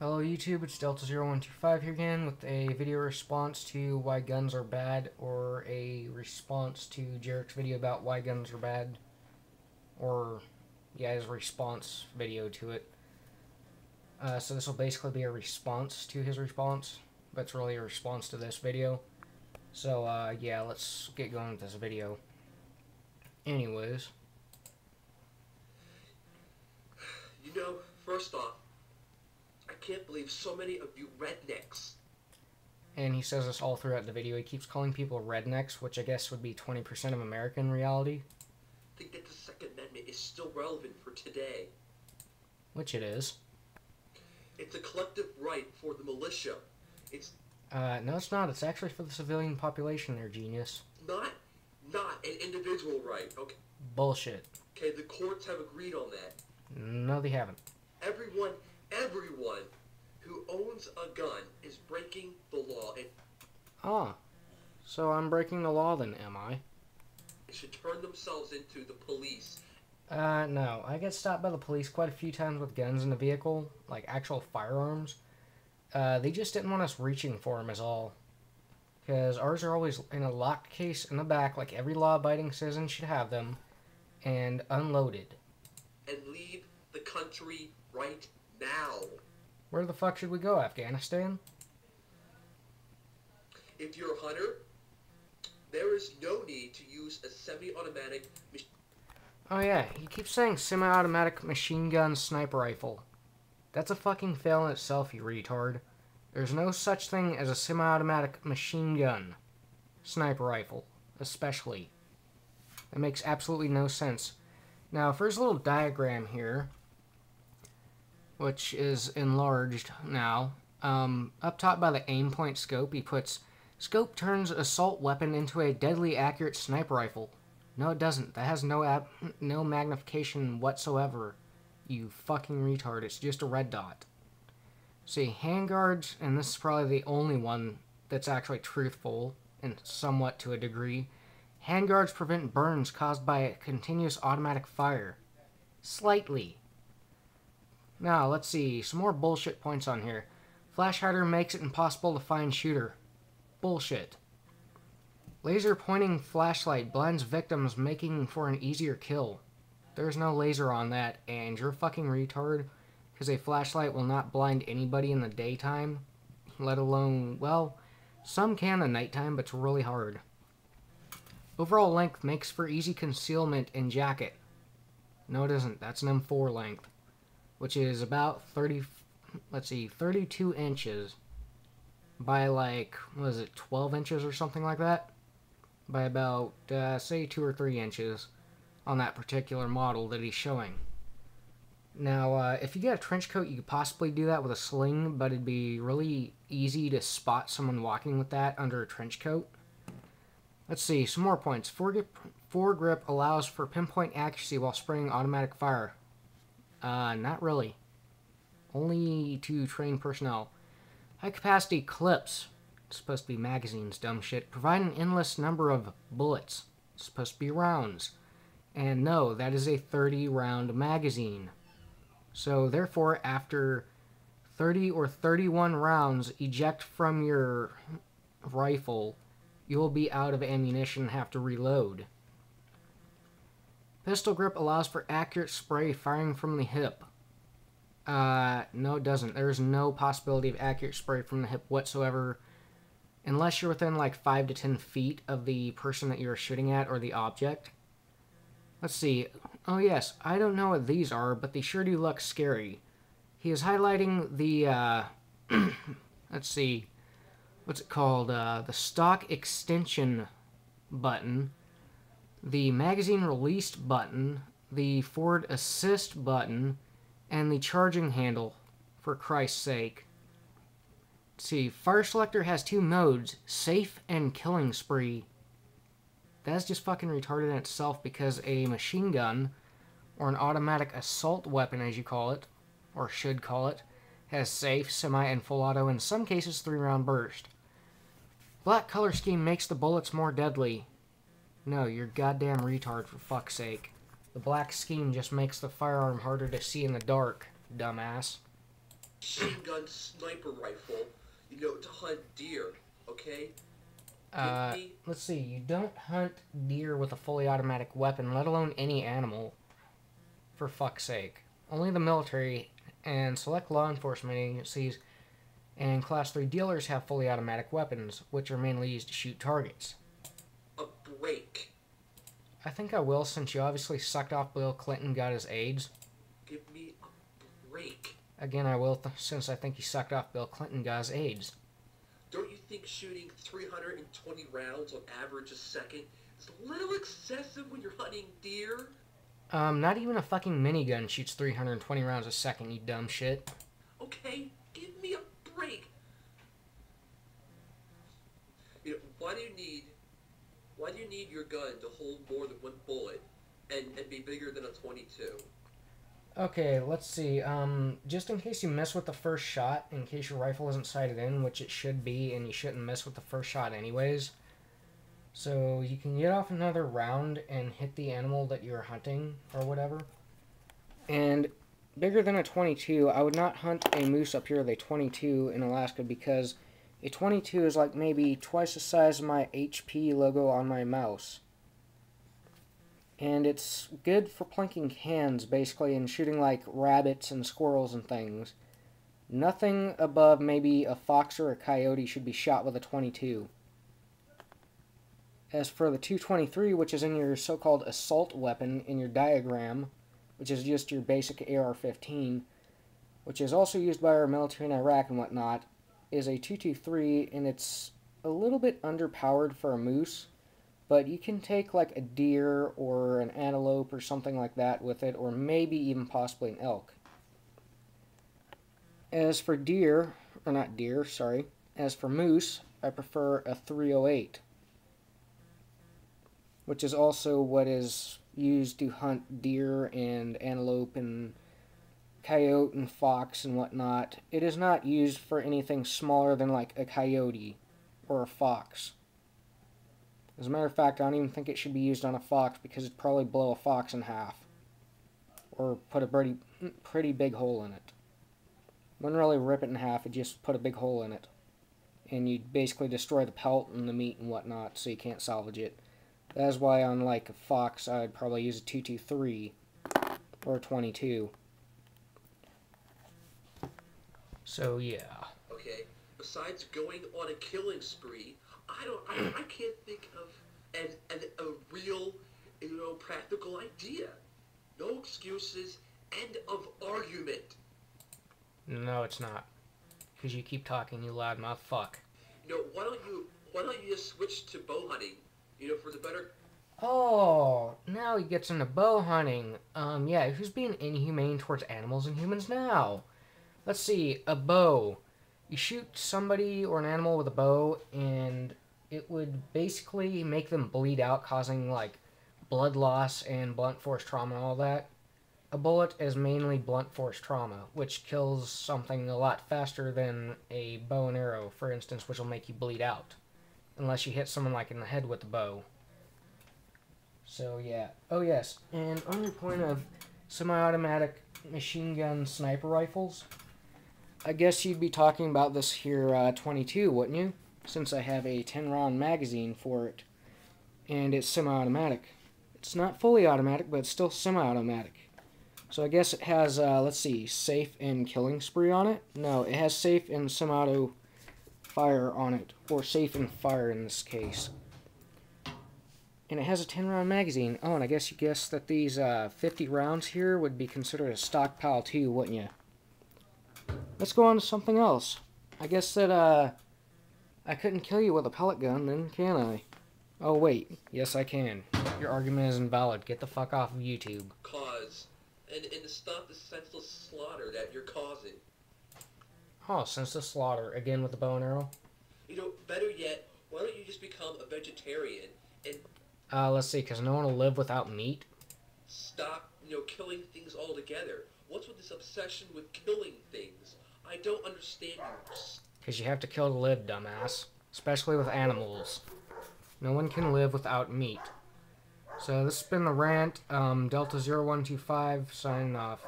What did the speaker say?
Hello YouTube, it's Delta0125 here again with a video response to why guns are bad, or a response to Jarek's video about why guns are bad, or yeah, his response video to it. So this will basically be a response to his response, but it's really a response to this video. So yeah, let's get going with this video. Anyways. You know, first off, I can't believe so many of you rednecks. And he says this all throughout the video. He keeps calling people rednecks, which I guess would be 20% of American reality. Think that the Second Amendment is still relevant for today. Which it is. It's a collective right for the militia. It's no, it's not. It's actually for the civilian population there, genius. not an individual right. Okay. Bullshit. Okay, the courts have agreed on that. No, they haven't. Everyone who owns a gun is breaking the law and So I'm breaking the law then, am I? should turn themselves into the police. No. I get stopped by the police quite a few times with guns in the vehicle, like actual firearms. They just didn't want us reaching for them is all. Because ours are always in a locked case in the back, like every law-abiding citizen should have them, and unloaded. And leave the country right now. Where the fuck should we go, Afghanistan? If you're a hunter, there is no need to use a semi-automatic machine. Oh yeah, he keeps saying semi-automatic machine gun sniper rifle. That's a fucking fail in itself, you retard. There's no such thing as a semi-automatic machine gun sniper rifle, especially. That makes absolutely no sense. Now, for his little diagram here, which is enlarged now, up top by the aim point scope, he puts, "Scope turns assault weapon into a deadly accurate sniper rifle." No, it doesn't. That has no magnification whatsoever, you fucking retard. It's just a red dot. See, handguards, and this is probably the only one that's actually truthful, and somewhat to a degree. Handguards prevent burns caused by a continuous automatic fire. Slightly. Now, let's see. Some more bullshit points on here. Flash hider makes it impossible to find shooter. Bullshit. Laser pointing flashlight blinds victims, making for an easier kill. There's no laser on that, and you're a fucking retard, because a flashlight will not blind anybody in the daytime, let alone, well, some can at nighttime, but it's really hard. Overall length makes for easy concealment in jacket. No, it isn't. That's an M4 length, which is about 32 inches by, like, what is it, 12 inches or something like that? By about, say, 2 or 3 inches on that particular model that he's showing. Now, if you get a trench coat, you could possibly do that with a sling, but it'd be really easy to spot someone walking with that under a trench coat. Let's see, some more points. Foregrip allows for pinpoint accuracy while spraying automatic fire. Not really. Only to trained personnel. High-capacity clips. It's supposed to be magazines, dumb shit. Provide an endless number of bullets. It's supposed to be rounds. And no, that is a 30-round magazine. So, therefore, after 30 or 31 rounds eject from your rifle, you will be out of ammunition and have to reload. Pistol grip allows for accurate spray firing from the hip. No, it doesn't. There's no possibility of accurate spray from the hip whatsoever, unless you're within like 5 to 10 feet of the person that you're shooting at or the object. Let's see. Oh yes, I don't know what these are, but they sure do look scary. He is highlighting the, let's see, what's it called? The stock extension button, the magazine released button, the forward assist button, and the charging handle, for Christ's sake. Let's see, fire selector has 2 modes, safe and killing spree. That's just fucking retarded in itself, because a machine gun, or an automatic assault weapon as you call it, or should call it, has safe, semi, and full auto, in some cases 3-round burst. Black color scheme makes the bullets more deadly. No, you're goddamn retard, for fuck's sake. The black scheme just makes the firearm harder to see in the dark, dumbass. machine gun sniper rifle, to hunt deer, okay? Let's see. You don't hunt deer with a fully automatic weapon, let alone any animal. For fuck's sake. Only the military and select law enforcement agencies and Class 3 dealers have fully automatic weapons, which are mainly used to shoot targets. A break. I think I will, since you obviously sucked off Bill Clinton, got his AIDS. Give me a break. Again, I will, since I think you sucked off Bill Clinton, got his AIDS. Don't you think shooting 320 rounds on average a second is a little excessive when you're hunting deer? Not even a fucking minigun shoots 320 rounds a second, you dumb shit. Okay, give me a break. Why do you need your gun to hold more than one bullet and be bigger than a 22? Okay, let's see. Just in case you miss with the first shot, in case your rifle isn't sighted in, which it should be, and you shouldn't miss with the first shot anyways. So you can get off another round and hit the animal that you're hunting, or whatever. And bigger than a 22, I would not hunt a moose up here with a 22 in Alaska, because a 22 is like maybe twice the size of my HP logo on my mouse. And it's good for plinking cans, basically, and shooting like rabbits and squirrels and things. Nothing above maybe a fox or a coyote should be shot with a 22. As for the 223, which is in your so-called assault weapon in your diagram, which is just your basic AR-15, which is also used by our military in Iraq and whatnot, is a 223, and it's a little bit underpowered for a moose. But you can take like a deer or an antelope or something like that with it, or maybe even possibly an elk. As for as for moose, I prefer a 308, which is also what is used to hunt deer and antelope and coyote and fox and whatnot. It is not used for anything smaller than like a coyote or a fox. As a matter of fact, I don't even think it should be used on a fox, because it'd probably blow a fox in half. Or put a pretty big hole in it. Wouldn't really rip it in half, it'd just put a big hole in it. And you'd basically destroy the pelt and the meat and whatnot, so you can't salvage it. That's why on like a fox, I'd probably use a 223 or a 22. So yeah. Okay, besides going on a killing spree, I can't think of a real, practical idea. No excuses. End of argument. No, it's not. Because you keep talking, you loudmouth fuck. Why don't you just switch to bow hunting? For the better. Oh, now he gets into bow hunting. Yeah, who's being inhumane towards animals and humans now? Let's see, a bow. You shoot somebody or an animal with a bow, and it would basically make them bleed out, causing, like, blood loss and blunt force trauma and all that. A bullet is mainly blunt force trauma, which kills something a lot faster than a bow and arrow, for instance, which will make you bleed out. Unless you hit someone, like, in the head with the bow. So, yeah. Oh, yes, and on your point of semi-automatic machine gun sniper rifles, I guess you'd be talking about this here 22, wouldn't you? Since I have a 10-round magazine for it, and it's semi-automatic. It's not fully automatic, but it's still semi-automatic. So I guess it has, let's see, safe and killing spree on it? No, it has safe and semi-auto fire on it, or safe and fire in this case. And it has a 10-round magazine. Oh, and I guess you guessed that these 50 rounds here would be considered a stockpile too, wouldn't you? Let's go on to something else. I guess that, I couldn't kill you with a pellet gun, then, can I? Oh, wait. Yes, I can. Your argument is invalid. Get the fuck off of YouTube. And to stop the senseless slaughter that you're causing. Oh, senseless slaughter. Again with the bow and arrow? Better yet, why don't you just become a vegetarian and... let's see, because no one will live without meat? Stop, killing things altogether. What's with this obsession with killing things? I don't understand you. Because you have to kill to live, dumbass. Especially with animals. No one can live without meat. So this has been the rant. Delta 0125 signing off.